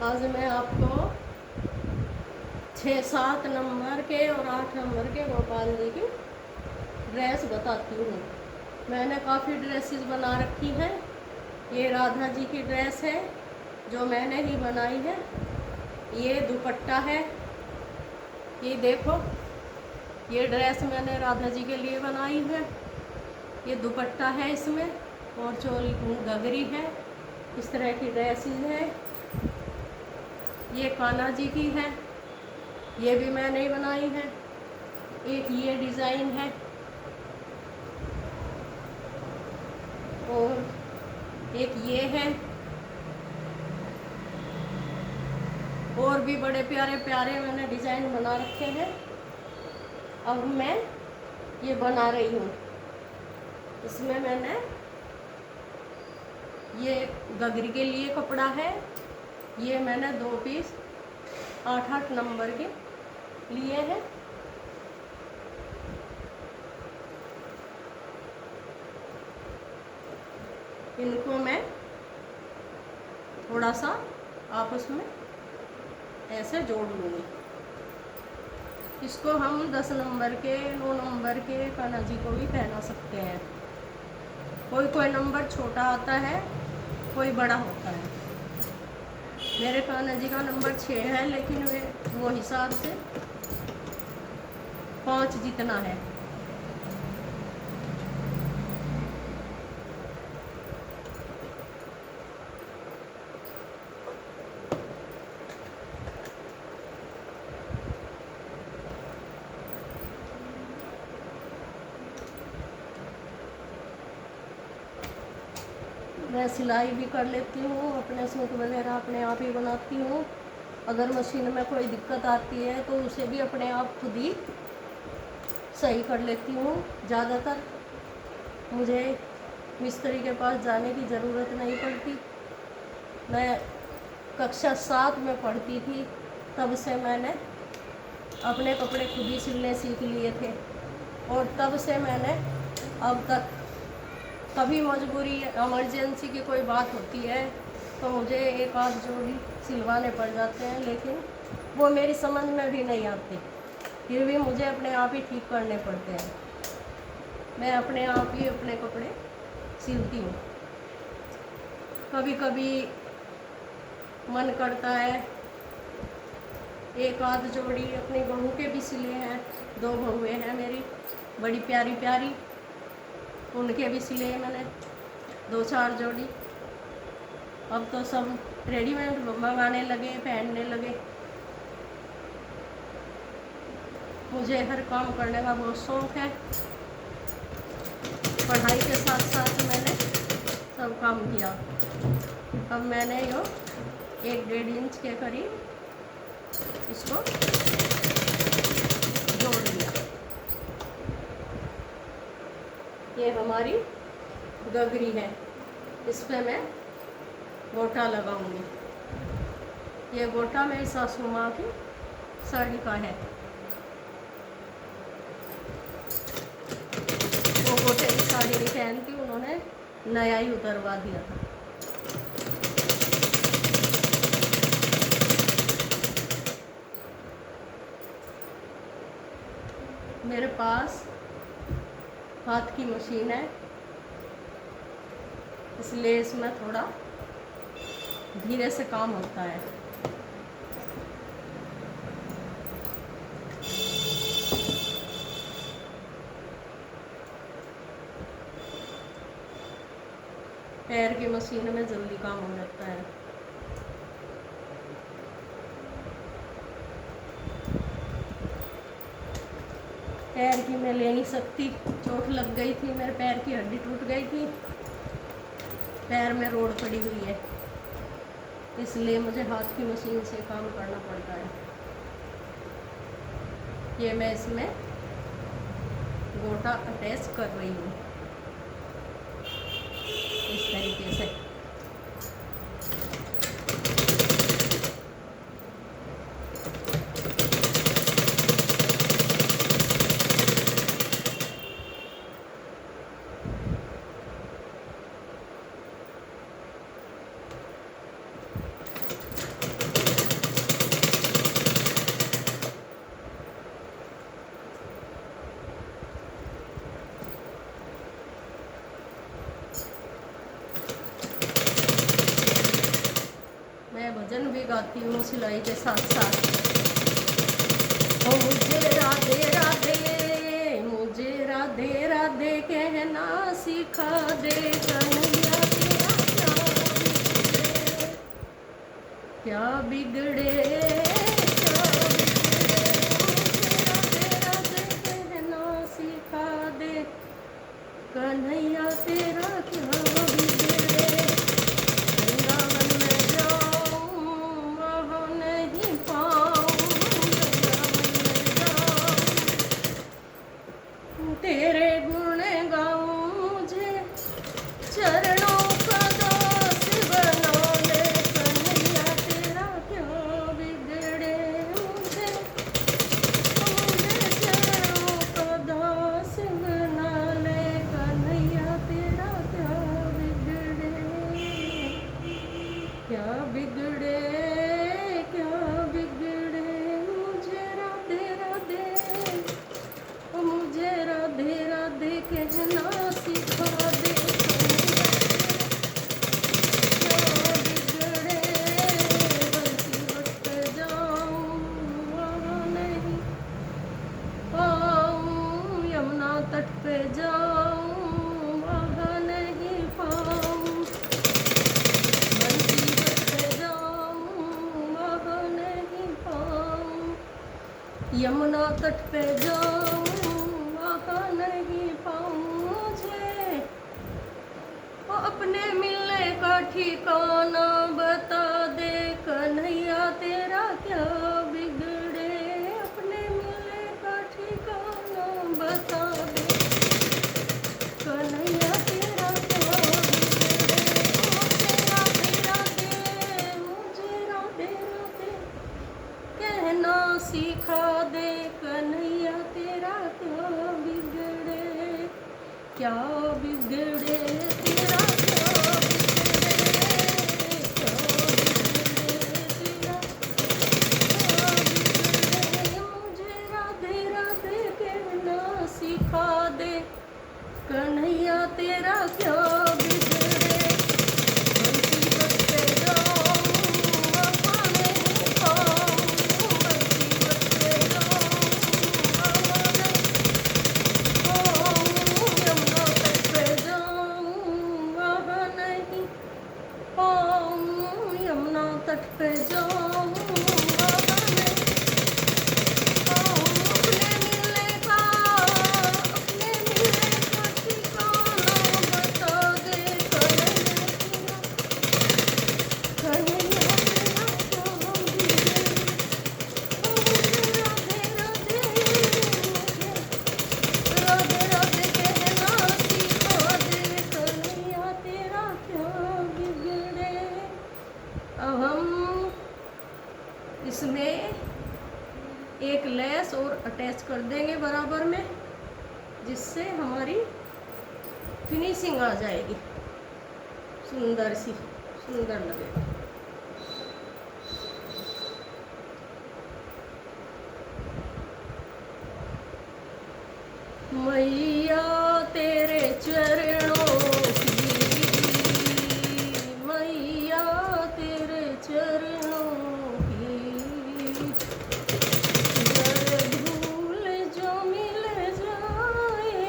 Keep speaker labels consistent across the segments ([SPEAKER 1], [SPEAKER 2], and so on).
[SPEAKER 1] आज मैं आपको 6-7 नंबर के और 8 नंबर के गोपाल जी की ड्रेस बताती हूँ। मैंने काफ़ी ड्रेसेस बना रखी हैं। ये राधा जी की ड्रेस है जो मैंने ही बनाई है। ये दुपट्टा है, ये देखो, ये ड्रेस मैंने राधा जी के लिए बनाई है। ये दुपट्टा है इसमें और चोली घघरी है। इस तरह की ड्रेसेस है। ये कान्हा जी की है, ये भी मैंने ही बनाई है। एक ये डिज़ाइन है और एक ये है। और भी बड़े प्यारे प्यारे मैंने डिज़ाइन बना रखे हैं। अब मैं ये बना रही हूँ। इसमें मैंने ये घघरी के लिए कपड़ा है। ये मैंने 2 पीस 8-8 नंबर के लिए हैं। इनको मैं थोड़ा सा आपस में ऐसे जोड़ लूँगी। इसको हम 10 नंबर के 9 नंबर के कान्हा जी को भी पहना सकते हैं। कोई कोई नंबर छोटा आता है, कोई बड़ा होता है। मेरे कान्हा जी का नंबर 6 है, लेकिन वो हिसाब से 5 जितना है। मैं सिलाई भी कर लेती हूँ, अपने सूट वगैरह अपने आप ही बनाती हूँ। अगर मशीन में कोई दिक्कत आती है तो उसे भी अपने आप खुद ही सही कर लेती हूँ। ज़्यादातर मुझे मिस्त्री के पास जाने की ज़रूरत नहीं पड़ती। मैं कक्षा 7 में पढ़ती थी, तब से मैंने अपने कपड़े खुद ही सिलने सीख लिए थे और तब से मैंने अब तक कभी मजबूरी इमरजेंसी की कोई बात होती है तो मुझे एक आध जोड़ी सिलवाने पड़ जाते हैं, लेकिन वो मेरी समझ में भी नहीं आती। फिर भी मुझे अपने आप ही ठीक करने पड़ते हैं। मैं अपने आप ही अपने कपड़े सिलती हूँ। कभी कभी मन करता है एक आध जोड़ी अपनी बहू के भी सिले हैं। 2 बहुएं हैं मेरी, बड़ी प्यारी प्यारी, उनके भी सिले मैंने 2-4 जोड़ी। अब तो सब रेडीमेड मंगाने लगे, पहनने लगे। मुझे हर काम करने का बहुत शौक़ है। पढ़ाई के साथ साथ मैंने सब काम किया। अब मैंने यो 1-1.5 इंच के करीब इसको जोड़ दिया। ये हमारी घघरी है, इस पे मैं गोटा लगाऊंगी। ये गोटा मेरी सासू माँ की साड़ी का है। वो गोटे की साड़ी नहीं पहनती, उन्होंने नया ही उतरवा दिया था। मेरे पास हाथ की मशीन है, इसलिए इसमें थोड़ा धीरे से काम होता है। पैर की मशीन में जल्दी काम हो जाता है। पैर की मैं ले नहीं सकती, चोट लग गई थी, मेरे पैर की हड्डी टूट गई थी, पैर में रोड पड़ी हुई है, इसलिए मुझे हाथ की मशीन से काम करना पड़ता है। ये मैं इसमें गोटा अटैच कर रही हूँ इस तरीके से। गाती हूँ सिलाई के साथ साथ। ओ मुझे राधे राधे, मुझे राधे राधे कहना सिखा दे कन्हैया, तेरा क्या बिगड़े, क्या बिगड़े, मुझे राधे राधे कहना सिखा दे कन्हैया, तेरा क्या बिगड़े। वृंदावन में जाऊं वहाँ नहीं पाऊं, तेरे गुण गाऊं, मुझे चरणों का दास बना ले कन्हैया, तेरा क्या बिगड़े। मुझे चरणों का दास बना ले कन्हैया, तेरा क्या बिगड़े, क्या बिगड़े, क्या बिगड़े। मुझे राधे राधे, मुझे राधे राधे कहना सिखा दे कन्हैया, क्या बिगड़े। बंसी बट जाऊं वहाँ नहीं पाऊं, यमुना तट पे जाऊं वहाँ नहीं पाऊं, बंसी बट जाऊं वहाँ नहीं पाऊं, यमुना तट पे जाऊं वहाँ नहीं पाऊं। मुझे वो अपने मिलने का ठिकाना बता दे कन्हैया, तेरा क्या बिगड़े। अपने मिलने का ठिकाना बता दे कन्हैया, तेरा क्या बिगड़े। मुझे राधे राधे कहना सिखा दे कन्हैया, तेरा क्या बिगड़े, क्या बिगड़े, तेरा क्या बिगड़े, क्या बिगड़े, तेरा क्या बिगड़े। मुझे राधे राधे कहना सिखा दे कन्हैया, तेरा क्या बिगड़े। बंसी बट पे जाऊं वहाँ नहीं पाऊं, बंसी बट पे जाऊं वहाँ नहीं पाऊं, यमुना तट पे जाऊं वहाँ नहीं पाऊं, यमुना तट पे जाऊं वहाँ नहीं पाऊं। अपने मिलने का ठिकाना बता दे कन्हैया, तेरा क्या बिगड़े। मुझे राधे राधे, राधे राधे कहना सिखा दे कन्हैया, तेरा क्या बिगड़े। अब हम इसमें एक लेस और अटैच कर देंगे बराबर में, जिससे हमारी फिनिशिंग आ जाएगी, सुंदर सी, सुंदर लगेगा। मैया तेरे चरणों की, मैया तेरे चरणों की, अगर भूल जो मिल जाए,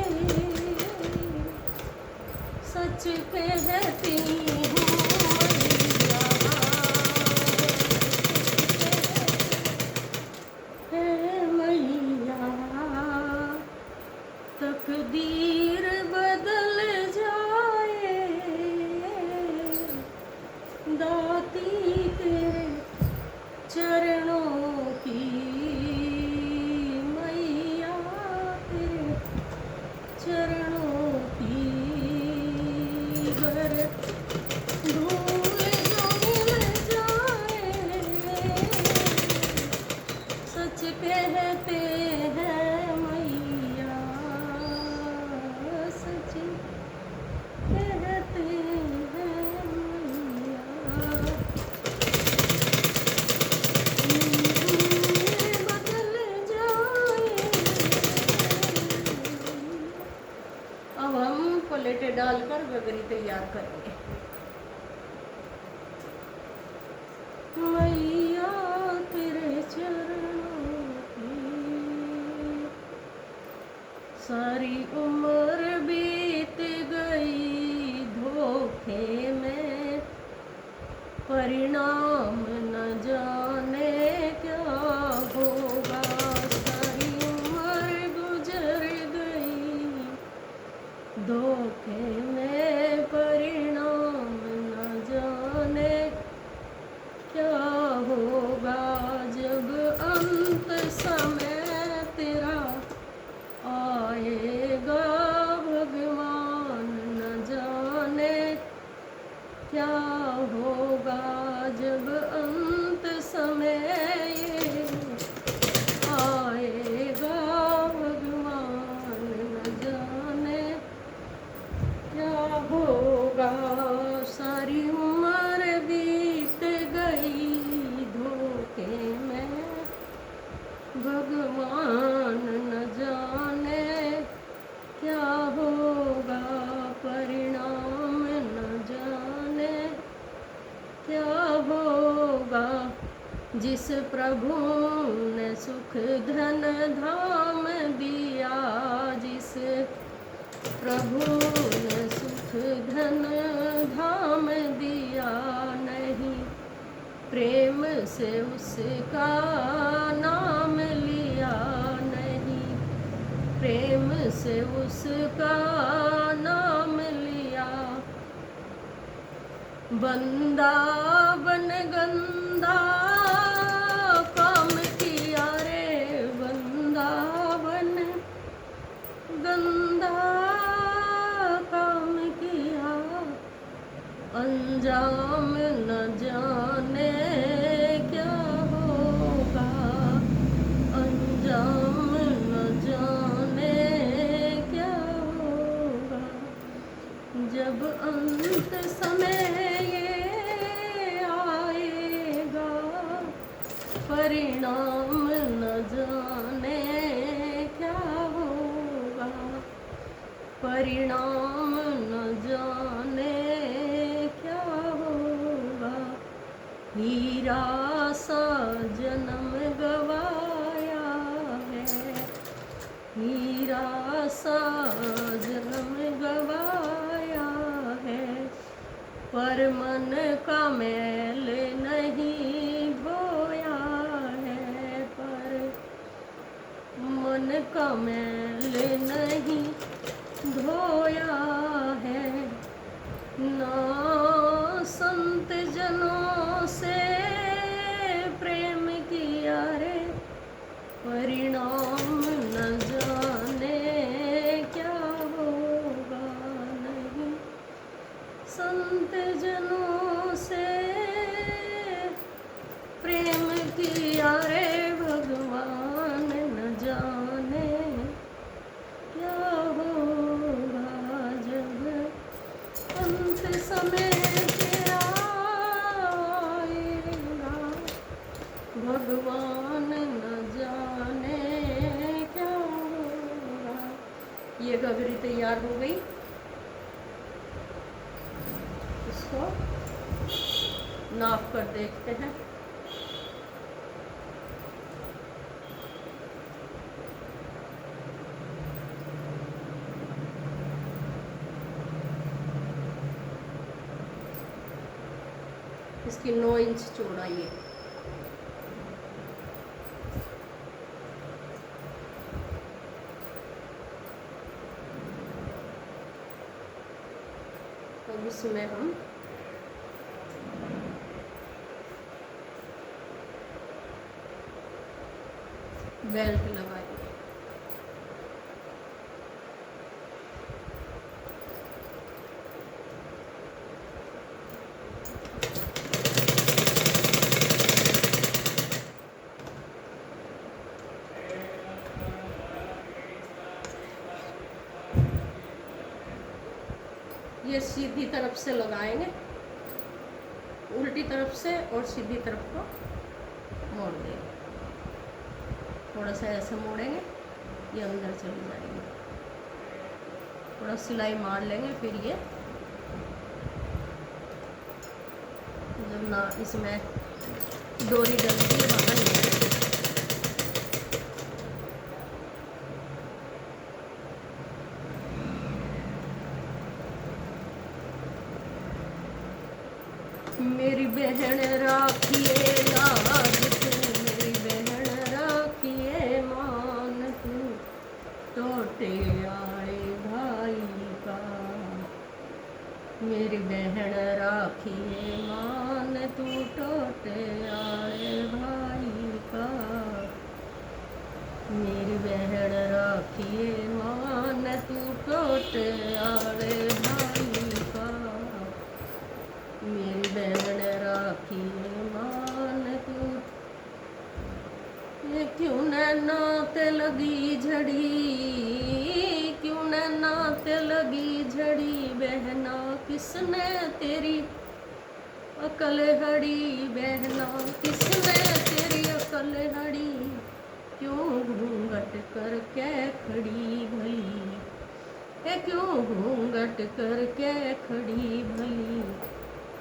[SPEAKER 1] सच कहती हूँ मैया, तकदीर बदल जाए, दाती तेरे चरणों की, मैया तेरे चरणों की, गर भूल जो मिल जाए, सच कहते हैं मैया, सच कहते हैं मैया। बदल जाए। अब हम प्लेटें डालकर गगरी तैयार करेंगे। मैया चरणों की। सारी उम्र बीत गई धोखे में, परिणाम न जाने क्या होगा। सारी उम्र गुजर गई धोखे में, परिणाम न जाने क्या होगा। जब अंत समय तेरा आएगा भगवान न जाने क्या होगा। जब अंत समय आएगा भगवान न जाने क्या होगा। सारी उम्र बीत गई धोखे में, भगवान न जाने क्या होगा। परिणाम न जाने क्या होगा। जिस प्रभु ने सुख धन धाम दिया, जिस प्रभु ने सुख धन धाम दिया, नहीं प्रेम से उसका नाम लिया, नहीं प्रेम से उसका नाम लिया। बंदा बन गंदा काम किया रे, बंदा बन गंदा काम किया, अंजाम न जाने क्या होगा। अंजाम न जाने क्या होगा। जब अंत समय ये आएगा, परिणाम न जाने क्या होगा। परिणाम न जाने क्या होगा। हीरा सा जन्म गवाया है, हीरा सा जन्म गवाया है, पर मन का मैल नहीं धोया है। पर मन का मैल नहीं धोया है। ना संत जनों से प्रेम किया रे, परिणाम न जाने क्या होगा। नहीं संत जनों से प्रेम किया रे, भगवान न जाने क्या होगा। जब अंत समय तेरा आएगा, भगवान न जाने क्या होगा। ये गगरी तैयार हो गई। इसको नाप कर देखते हैं। इसकी 9 इंच चौड़ाई है। अब इसमें हम बेल्ट लगाएंगे। ये सीधी तरफ से लगाएंगे, उल्टी तरफ से और सीधी तरफ को मोड़ देंगे। थोड़ा सा ऐसे मोड़ेंगे, ये अंदर चली जाएगी। थोड़ा सिलाई मार लेंगे, फिर ये जब ना इसमें डोरी डलती है बाहर नहीं आएगी। मेरी बहन राखिए लाज तू, मेरी बहन राखिए मान तू, टोटे आए भाई का। मेरी बहन राखिए मान तू, टोटे आए भाई का। मेरी बहन राखिए मान तू, टोटे आए भाई का। मेरी बहन राखिए मान तू। ये क्यों नैना ते लगी झड़ी, क्यों नैना ते लगी झड़ी, बहना किसने तेरी अकल हड़ी, बहना किसने तेरी अकल हड़ी, क्यों घूंघट करके खड़ी भली, ये क्यों घूंघट करके खड़ी भली,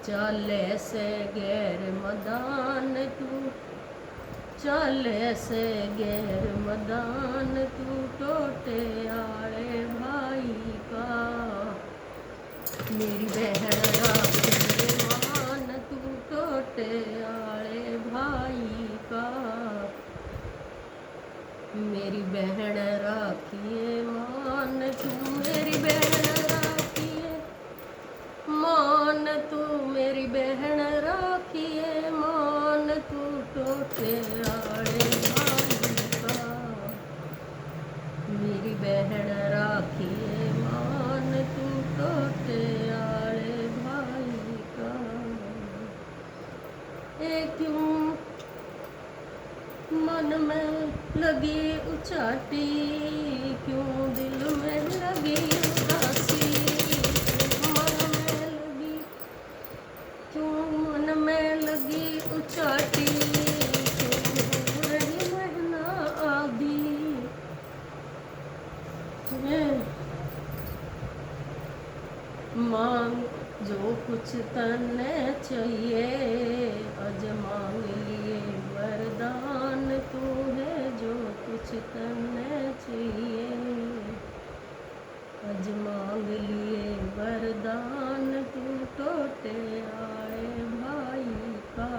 [SPEAKER 1] चाले से गैर मदान तू, चाले से गैर मदान तू, टोटे आए भाई का। मेरी बहन राखिए मान तू, टोटे आए भाई का। मेरी बहन राखिए मान तू, मेरी बहन राखिए मान तू, मेरी बहन राखिए मान तू, टोटे आए भाई का। मेरी बहन राखिए मान तू, टोटे आए भाई का। ए क्यों मन में लगी उचाटी, क्यों दिल में लगी उदासी, मन में लगी, क्यों मन में लगी उचाटी, क्यों हो रही महीना आधी। मांग जो कुछ तने चाहिए, अज मांग लिए वरदान तू है, जो कुछ तने चाहिए, अज मांग लिए वरदान तू, टोटे आए भाई का।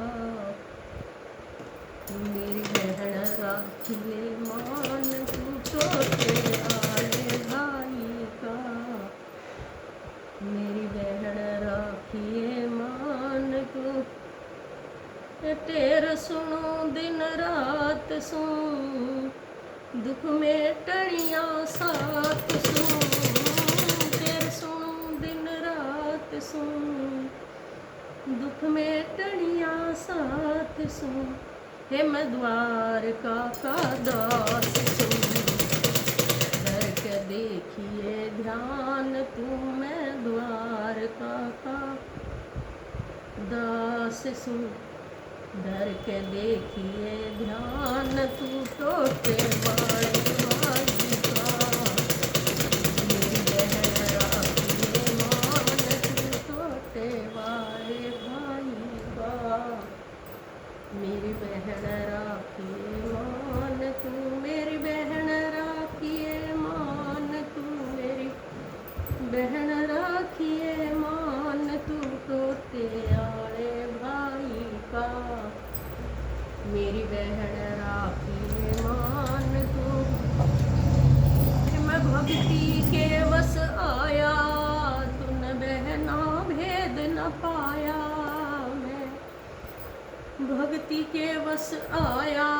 [SPEAKER 1] मेरी बहन राखिए मान तू, टोटे आए भाई का। मेरी बहन राखिए मान तू, तेर सुनो दिन रात सुन, दुख में टड़ियाँ साथ सुन, तेर सुनो दिन रात सुन, दुख में टड़ियाँ साथ सुन, हे मैं द्वारका का दास सुन, डर के देखिए ध्यान तू, मैं द्वारका का दास सुन, डर के देखिए ध्यान तू, टोटे वाले भाई का। मेरी बहन राखिए मान तू, टोटे वाले भाई का। मेरी बहन राखिए मान तू, मेरी बहन राखिए मान तू, मेरी बहन राखिए मान तू, टोटे आए भाई का। मेरी बहन राखिए मान तू। मैं भक्ति के वश आया, तूने बहना भेद न पाया, मैं भक्ति के वश आया,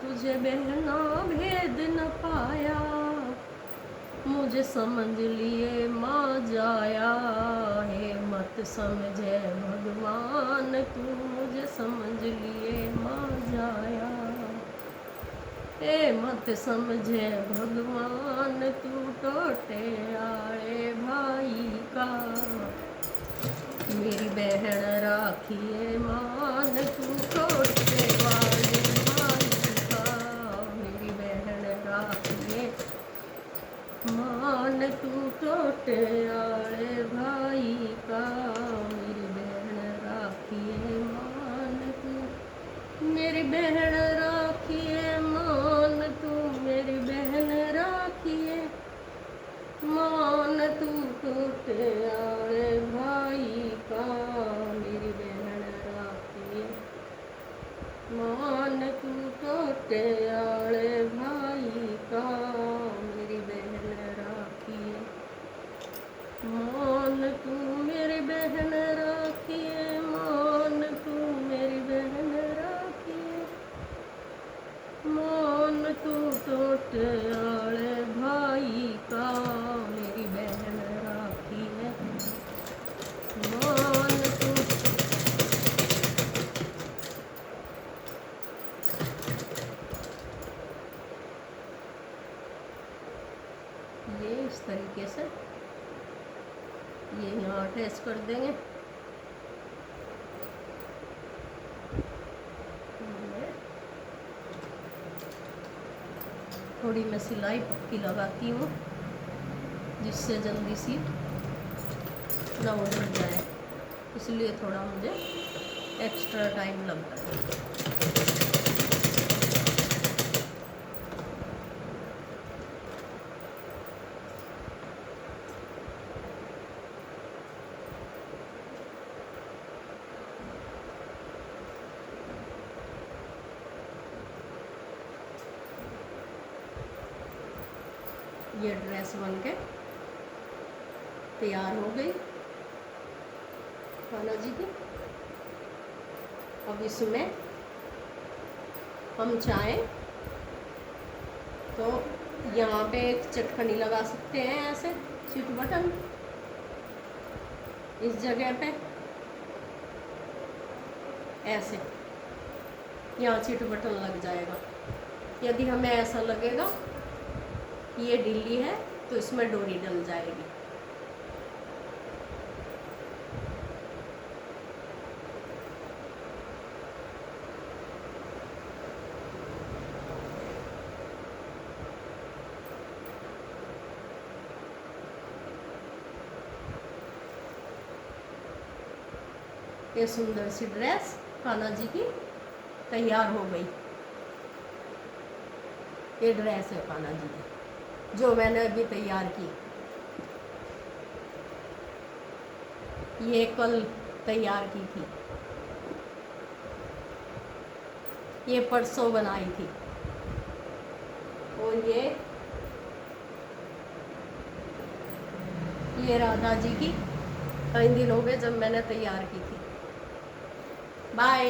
[SPEAKER 1] तुझे बहना भेद न पाया, मुझे समझ लिए माँ जाया, है मत समझे भगवान तू, मुझे समझ लिए माँ जाया, ए मत समझे भगवान तू, टोटे आए भाई का। मेरी बहन राखिए मान तू, टोटे वाले भाई का। मेरी बहन राखिए मान तू, टोटे आए भाई का। मेरी बहन राखिए मान तू, मेरी बहन राखिए मान तू, मेरी बहन राखिए मान तू, टोटे आए भाई का। मेरी बहन कर देंगे। थोड़ी मैं सिलाई पक्की लगाती हूँ जिससे जल्दी सी ना उलझ जाए, इसलिए थोड़ा मुझे एक्स्ट्रा टाइम लगता है। ये ड्रेस बनके तैयार हो गई कान्हा जी की। अब इसमें हम चाहें तो यहाँ पे एक चटकनी लगा सकते हैं, ऐसे चिट बटन इस जगह पे ऐसे यहाँ चिट बटन लग जाएगा। यदि हमें ऐसा लगेगा ये ढीली है तो इसमें डोरी डल जाएगी। ये सुंदर सी ड्रेस कान्हा जी की तैयार हो गई। ये ड्रेस है कान्हा जी की जो मैंने अभी तैयार की। ये कल तैयार की थी, ये परसों बनाई थी, और ये राधा जी की कई दिन हो गए जब मैंने तैयार की थी। बाय।